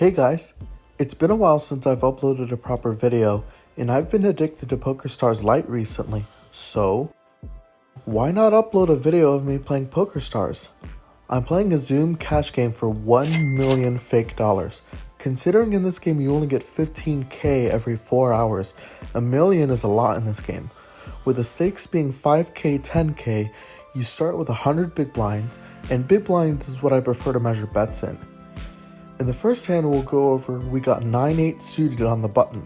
Hey guys, it's been a while since I've uploaded a proper video, and I've been addicted to PokerStars Lite recently, so why not upload a video of me playing PokerStars? I'm playing a Zoom cash game for 1 million fake dollars. Considering in this game you only get 15k every 4 hours, a million is a lot in this game. With the stakes being 5k, 10k, you start with 100 big blinds, and big blinds is what I prefer to measure bets in. In the first hand we'll go over, we got 9-8 suited on the button.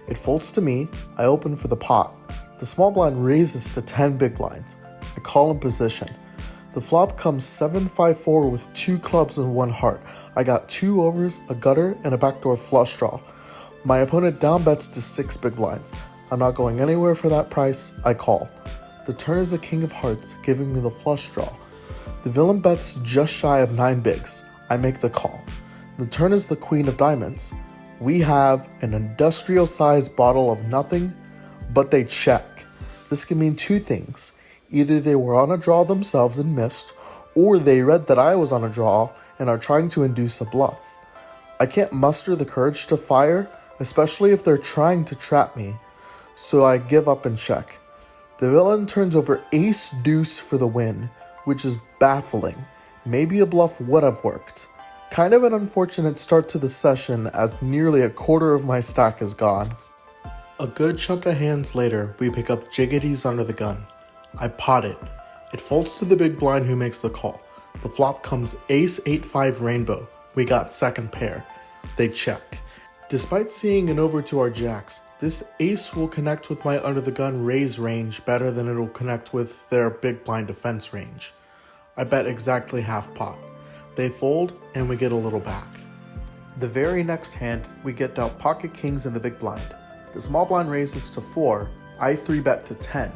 It folds to me, I open for the pot. The small blind raises to 10 big blinds. I call in position. The flop comes 7-5-4 with 2 clubs and 1 heart. I got 2 overs, a gutter, and a backdoor flush draw. My opponent down bets to 6 big blinds. I'm not going anywhere for that price, I call. The turn is the king of hearts, giving me the flush draw. The villain bets just shy of 9 bigs. I make the call. The turn is the queen of diamonds. We have an industrial-sized bottle of nothing, but they check. This can mean 2 things. Either they were on a draw themselves and missed, or they read that I was on a draw and are trying to induce a bluff. I can't muster the courage to fire, especially if they're trying to trap me, so I give up and check. The villain turns over ace-deuce for the win, which is baffling. Maybe a bluff would have worked. Kind of an unfortunate start to the session as nearly a quarter of my stack is gone. A good chunk of hands later, we pick up jiggities under the gun. I pot it. It folds to the big blind who makes the call. The flop comes ace 8-5 rainbow. We got second pair. They check. Despite seeing an over to our jacks, this ace will connect with my under the gun raise range better than it'll connect with their big blind defense range. I bet exactly half pot. They fold, and we get a little back. The very next hand, we get dealt pocket kings in the big blind. The small blind raises to 4, I 3-bet to 10.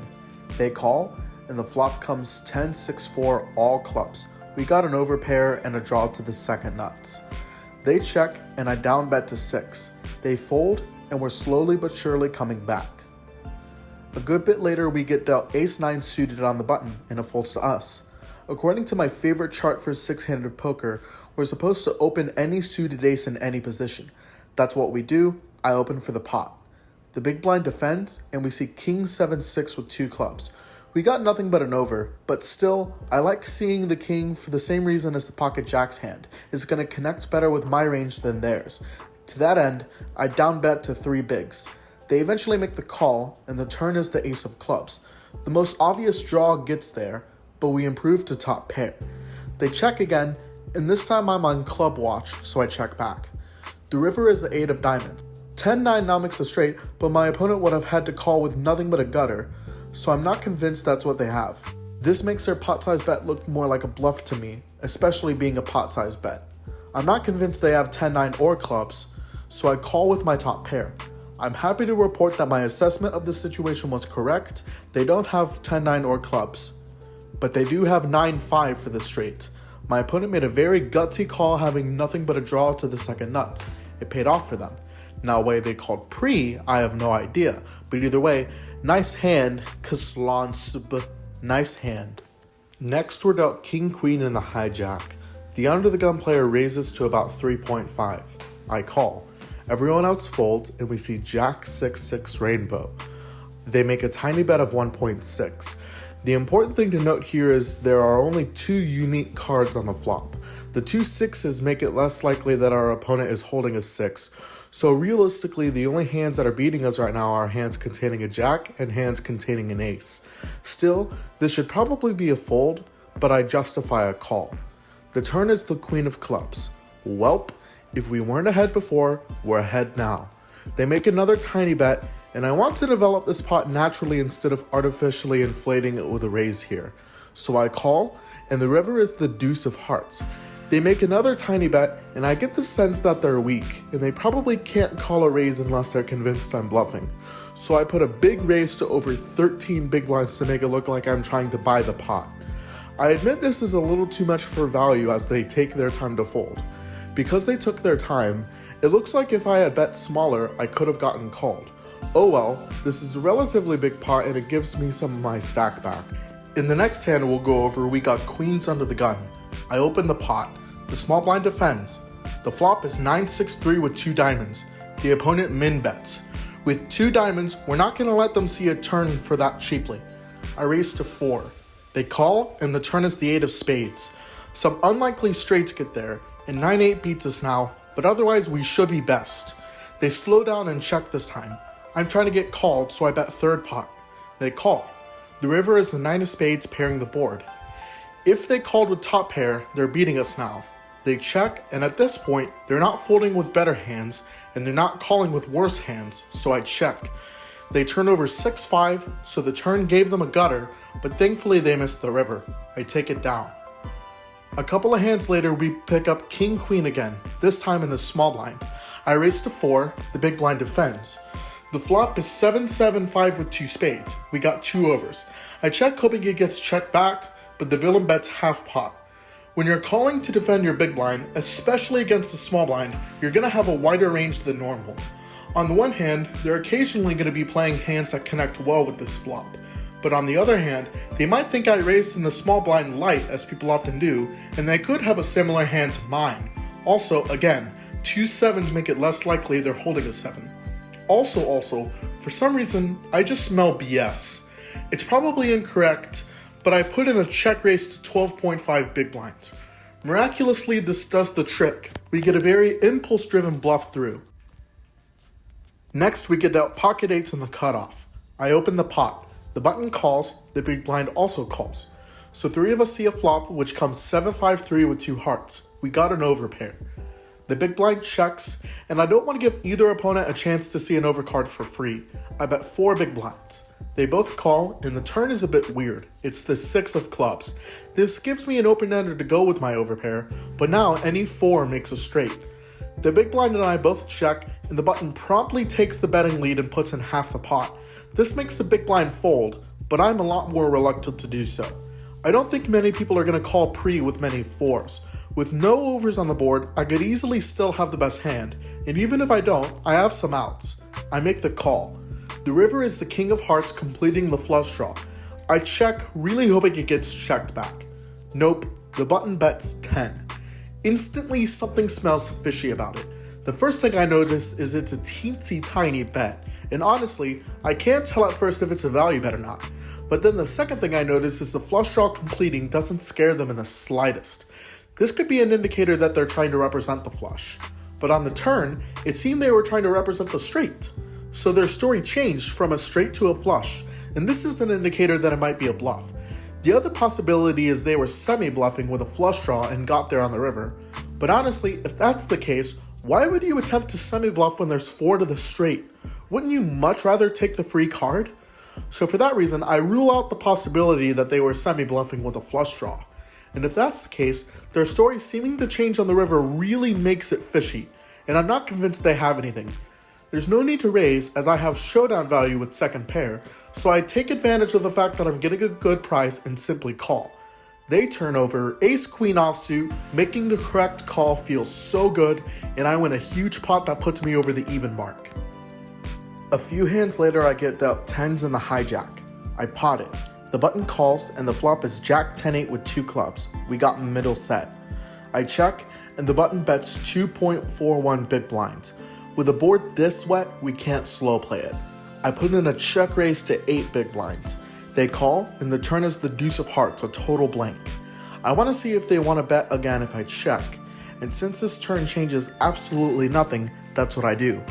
They call, and the flop comes 10-6-4 all clubs. We got an overpair and a draw to the second nuts. They check, and I down bet to 6. They fold, and we're slowly but surely coming back. A good bit later, we get dealt ace-9 suited on the button, and it folds to us. According to my favorite chart for 6-handed poker, we're supposed to open any suited ace in any position. That's what we do. I open for the pot. The big blind defends, and we see king 7-6 with 2 clubs. We got nothing but an over, but still, I like seeing the king for the same reason as the pocket jack's hand. It's going to connect better with my range than theirs. To that end, I down bet to 3 bigs. They eventually make the call, and the turn is the ace of clubs. The most obvious draw gets there, but we improve to top pair. They check again, and this time I'm on club watch, so I check back. The river is the 8 of diamonds. 10-9 now makes a straight, but my opponent would have had to call with nothing but a gutter, so I'm not convinced that's what they have. This makes their pot size bet look more like a bluff to me, especially being a pot size bet. I'm not convinced they have 10-9 or clubs, so I call with my top pair. I'm happy to report that my assessment of the situation was correct. They don't have 10-9 or clubs, but they do have 9-5 for the straight. My opponent made a very gutsy call having nothing but a draw to the second nut. It paid off for them. Now why they called pre, I have no idea, but either way, nice hand, nice hand. Next we're dealt king queen in the hijack. The under the gun player raises to about 3.5. I call. Everyone else folds, and we see jack 6-6 rainbow. They make a tiny bet of 1.6. The important thing to note here is there are only 2 unique cards on the flop. The 2 6s make it less likely that our opponent is holding a 6, so realistically the only hands that are beating us right now are hands containing a jack and hands containing an ace. Still, this should probably be a fold, but I justify a call. The turn is the queen of clubs. Welp, if we weren't ahead before, we're ahead now. They make another tiny bet, and I want to develop this pot naturally instead of artificially inflating it with a raise here. So I call, and the river is the deuce of hearts. They make another tiny bet, and I get the sense that they're weak, and they probably can't call a raise unless they're convinced I'm bluffing. So I put a big raise to over 13 big blinds to make it look like I'm trying to buy the pot. I admit this is a little too much for value as they take their time to fold. Because they took their time, it looks like if I had bet smaller, I could have gotten called. Oh well, this is a relatively big pot and it gives me some of my stack back. In the next hand we'll go over, we got queens under the gun. I open the pot. The small blind defends. The flop is 9-6-3 with 2 diamonds. The opponent min bets. With 2 diamonds, we're not going to let them see a turn for that cheaply. I raise to 4. They call, and the turn is the 8 of spades. Some unlikely straights get there, and 9-8 beats us now, but otherwise we should be best. They slow down and check this time. I'm trying to get called, so I bet third pot. They call. The river is the 9 of spades pairing the board. If they called with top pair, they're beating us now. They check, and at this point, they're not folding with better hands, and they're not calling with worse hands, so I check. They turn over 6-5, so the turn gave them a gutter, but thankfully they missed the river. I take it down. A couple of hands later, we pick up king-queen again, this time in the small blind. I raise to 4, the big blind defends. The flop is 7-7-5 with 2 spades. We got 2 overs. I check hoping it gets checked back, but the villain bets half pot. When you're calling to defend your big blind, especially against the small blind, you're going to have a wider range than normal. On the one hand, they're occasionally going to be playing hands that connect well with this flop. But on the other hand, they might think I raised in the small blind light, as people often do, and they could have a similar hand to mine. Also, again, 2 sevens make it less likely they're holding a 7. Also, for some reason, I just smell BS. It's probably incorrect, but I put in a check raise to 12.5 big blinds. Miraculously, this does the trick. We get a very impulse-driven bluff through. Next, we get out pocket 8s on the cutoff. I open the pot. The button calls, the big blind also calls. So 3 of us see a flop, which comes 7-5-3 with 2 hearts. We got an overpair. The big blind checks, and I don't want to give either opponent a chance to see an overcard for free. I bet 4 big blinds. They both call, and the turn is a bit weird. It's the 6 of clubs. This gives me an open-ender to go with my overpair, but now any 4 makes a straight. The big blind and I both check, and the button promptly takes the betting lead and puts in half the pot. This makes the big blind fold, but I'm a lot more reluctant to do so. I don't think many people are going to call pre with many 4s. With no overs on the board, I could easily still have the best hand, and even if I don't, I have some outs. I make the call. The river is the king of hearts completing the flush draw. I check, really hoping it gets checked back. Nope, the button bets 10. Instantly, something smells fishy about it. The first thing I notice is it's a teensy tiny bet, and honestly, I can't tell at first if it's a value bet or not. But then the second thing I notice is the flush draw completing doesn't scare them in the slightest. This could be an indicator that they're trying to represent the flush. But on the turn, it seemed they were trying to represent the straight. So their story changed from a straight to a flush, and this is an indicator that it might be a bluff. The other possibility is they were semi-bluffing with a flush draw and got there on the river. But honestly, if that's the case, why would you attempt to semi-bluff when there's 4 to the straight? Wouldn't you much rather take the free card? So for that reason, I rule out the possibility that they were semi-bluffing with a flush draw. And if that's the case, their story seeming to change on the river really makes it fishy, and I'm not convinced they have anything. There's no need to raise, as I have showdown value with second pair, so I take advantage of the fact that I'm getting a good price and simply call. They turn over ace-queen offsuit, making the correct call feel so good, and I win a huge pot that puts me over the even mark. A few hands later, I get dealt 10s in the hijack. I pot it. The button calls, and the flop is jack 10-8 with 2 clubs. We got middle set. I check, and the button bets 2.41 big blinds. With a board this wet, we can't slow play it. I put in a check raise to 8 big blinds. They call, and the turn is the deuce of hearts, a total blank. I want to see if they want to bet again if I check, and since this turn changes absolutely nothing, that's what I do.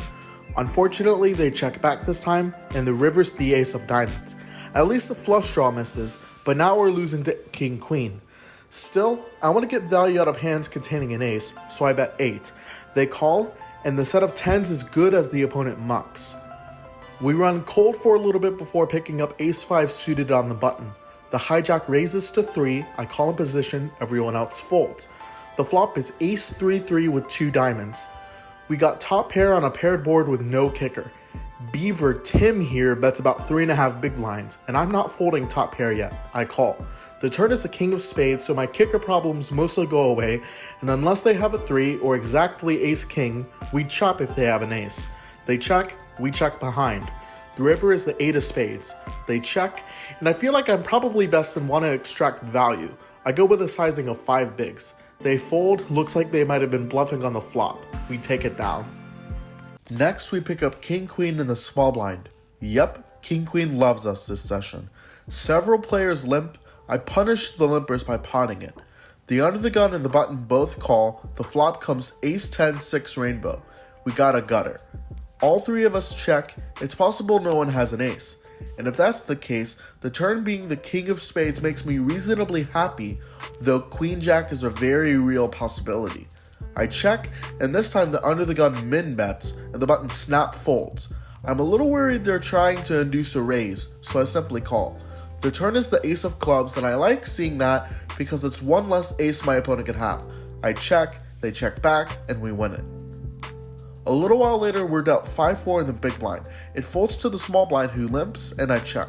Unfortunately, they check back this time, and the river's the ace of diamonds. At least the flush draw misses, but now we're losing to king-queen. Still, I want to get value out of hands containing an ace, so I bet 8. They call, and the set of 10s is good as the opponent mucks. We run cold for a little bit before picking up ace-5 suited on the button. The hijack raises to 3, I call in position, everyone else folds. The flop is ace-3-3 with 2 diamonds. We got top pair on a paired board with no kicker. Beaver Tim here bets about 3.5 big blinds, and I'm not folding top pair yet, I call. The turn is the king of spades, so my kicker problems mostly go away, and unless they have a 3 or exactly ace-king, we chop if they have an ace. They check, we check behind. The river is the 8 of spades. They check, and I feel like I'm probably best and want to extract value. I go with a sizing of 5 bigs. They fold, looks like they might have been bluffing on the flop. We take it down. Next, we pick up King Queen in the small blind. Yep, King Queen loves us this session. Several players limp. I punish the limpers by potting it. The under the gun and the button both call. The flop comes ace 10 6 rainbow. We got a gutter. All three of us check. It's possible no one has an ace. And if that's the case, the turn being the king of spades makes me reasonably happy, though queen jack is a very real possibility. I check, and this time the under the gun min bets, and the button snap folds. I'm a little worried they're trying to induce a raise, so I simply call. The turn is the ace of clubs, and I like seeing that because it's one less ace my opponent can have. I check, they check back, and we win it. A little while later, we're dealt 5-4 in the big blind. It folds to the small blind who limps, and I check.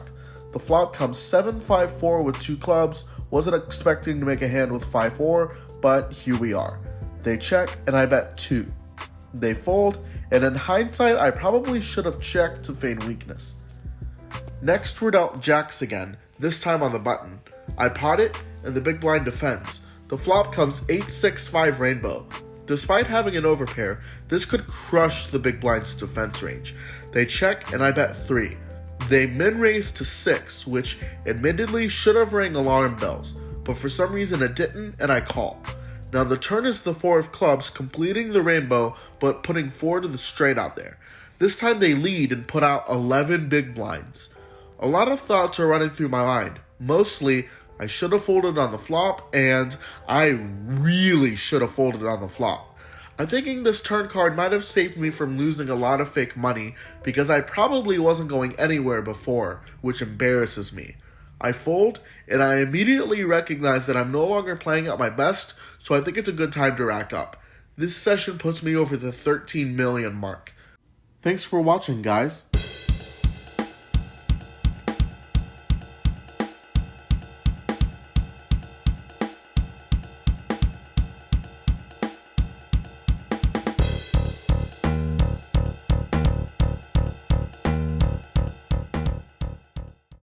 The flop comes 7-5-4 with 2 clubs. Wasn't expecting to make a hand with 5-4, but here we are. They check, and I bet 2. They fold, and in hindsight, I probably should have checked to feign weakness. Next, we're dealt jacks again, this time on the button. I pot it, and the big blind defends. The flop comes 8-6-5 rainbow. Despite having an overpair, this could crush the big blind's defense range. They check, and I bet 3. They min-raise to 6, which admittedly should have rang alarm bells, but for some reason it didn't, and I call. Now the turn is the 4 of clubs, completing the rainbow, but putting 4 to the straight out there. This time they lead and put out 11 big blinds. A lot of thoughts are running through my mind. Mostly, I should have folded on the flop, and I really should have folded on the flop. I'm thinking this turn card might have saved me from losing a lot of fake money because I probably wasn't going anywhere before, which embarrasses me. I fold, and I immediately recognize that I'm no longer playing at my best, so I think it's a good time to rack up. This session puts me over the 13 million mark. Thanks for watching, guys.